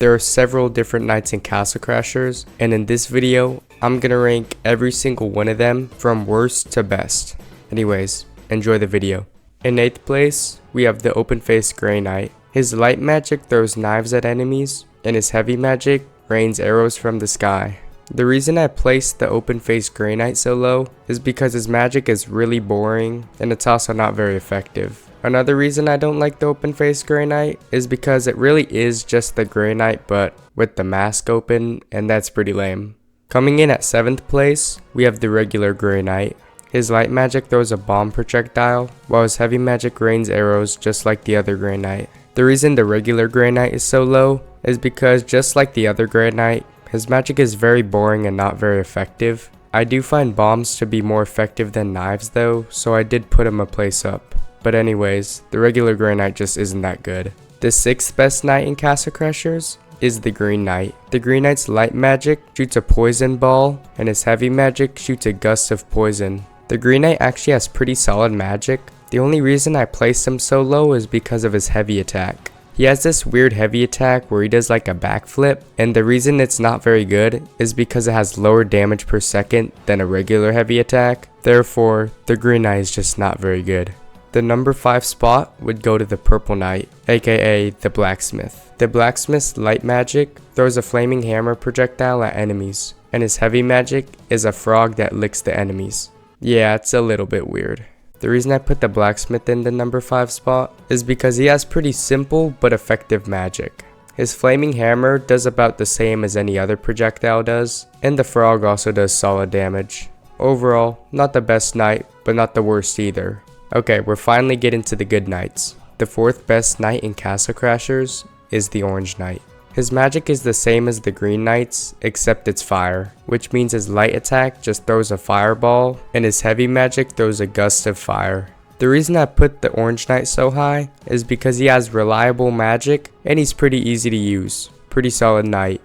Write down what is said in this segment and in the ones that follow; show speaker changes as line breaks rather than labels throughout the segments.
There are several different knights in Castle Crashers, and in this video, I'm gonna rank every single one of them from worst to best. Anyways, enjoy the video. In 8th place, we have the Open Face Grey Knight. His light magic throws knives at enemies, and his heavy magic rains arrows from the sky. The reason I placed the Open Face Grey Knight so low is because his magic is really boring, and it's also not very effective. Another reason I don't like the Open Face Grey Knight is because it really is just the Grey Knight but with the mask open, and that's pretty lame. Coming in at 7th place, we have the regular Grey Knight. His light magic throws a bomb projectile, while his heavy magic rains arrows just like the other Grey Knight. The reason the regular Grey Knight is so low is because just like the other Grey Knight, his magic is very boring and not very effective. I do find bombs to be more effective than knives though, so I did put him a place up. But anyways, the regular Grey Knight just isn't that good. The 6th best knight in Castle Crashers is the Green Knight. The Green Knight's light magic shoots a poison ball, and his heavy magic shoots a gust of poison. The Green Knight actually has pretty solid magic. The only reason I placed him so low is because of his heavy attack. He has this weird heavy attack where he does like a backflip, and the reason it's not very good is because it has lower damage per second than a regular heavy attack. Therefore, the Green Knight is just not very good. The number 5 spot would go to the Purple Knight, aka the Blacksmith. The Blacksmith's light magic throws a flaming hammer projectile at enemies, and his heavy magic is a frog that licks the enemies. Yeah, it's a little bit weird. The reason I put the Blacksmith in the number 5 spot is because he has pretty simple but effective magic. His flaming hammer does about the same as any other projectile does, and the frog also does solid damage. Overall, not the best knight, but not the worst either. Okay, we're finally getting to the good knights. The 4th best knight in Castle Crashers is the Orange Knight. His magic is the same as the Green Knight's, except it's fire, which means his light attack just throws a fireball, and his heavy magic throws a gust of fire. The reason I put the Orange Knight so high is because he has reliable magic, and he's pretty easy to use. Pretty solid knight.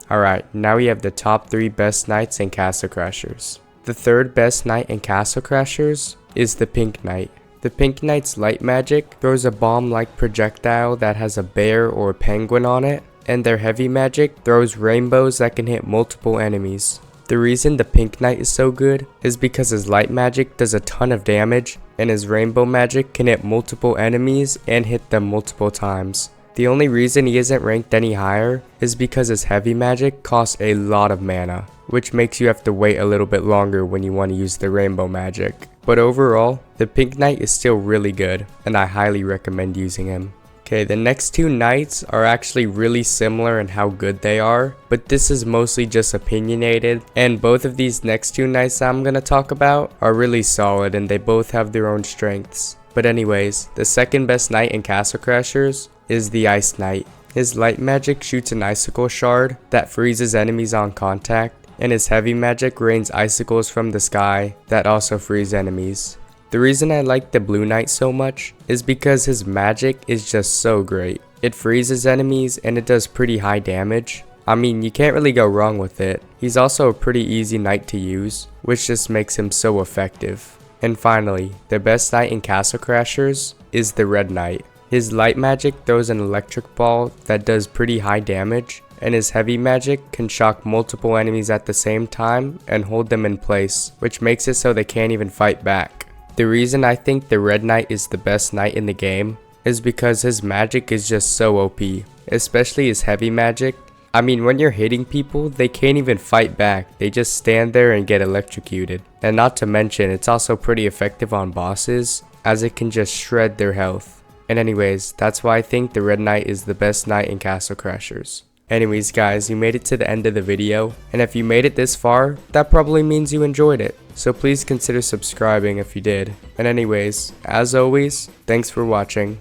Alright, now we have the top 3 best knights in Castle Crashers. The 3rd best knight in Castle Crashers is the Pink Knight. The Pink Knight's light magic throws a bomb-like projectile that has a bear or a penguin on it, and their heavy magic throws rainbows that can hit multiple enemies. The reason the Pink Knight is so good is because his light magic does a ton of damage, and his rainbow magic can hit multiple enemies and hit them multiple times. The only reason he isn't ranked any higher is because his heavy magic costs a lot of mana, which makes you have to wait a little bit longer when you want to use the rainbow magic. But overall, the Pink Knight is still really good, and I highly recommend using him. Okay, the next 2 knights are actually really similar in how good they are, but this is mostly just opinionated, and both of these next 2 knights I'm gonna talk about are really solid and they both have their own strengths. But anyways, the 2nd best knight in Castle Crashers is the Ice Knight. His light magic shoots an icicle shard that freezes enemies on contact, and his heavy magic rains icicles from the sky that also freeze enemies. The reason I like the Blue Knight so much is because his magic is just so great. It freezes enemies and it does pretty high damage. I mean, you can't really go wrong with it. He's also a pretty easy knight to use, which just makes him so effective. And finally, the best knight in Castle Crashers is the Red Knight. His light magic throws an electric ball that does pretty high damage, and his heavy magic can shock multiple enemies at the same time and hold them in place, which makes it so they can't even fight back. The reason I think the Red Knight is the best knight in the game is because his magic is just so OP, especially his heavy magic. I mean, when you're hitting people, they can't even fight back, they just stand there and get electrocuted. And not to mention, it's also pretty effective on bosses, as it can just shred their health. And anyways, that's why I think the Red Knight is the best knight in Castle Crashers. Anyways guys, you made it to the end of the video, and if you made it this far, that probably means you enjoyed it. So please consider subscribing if you did. And anyways, as always, thanks for watching.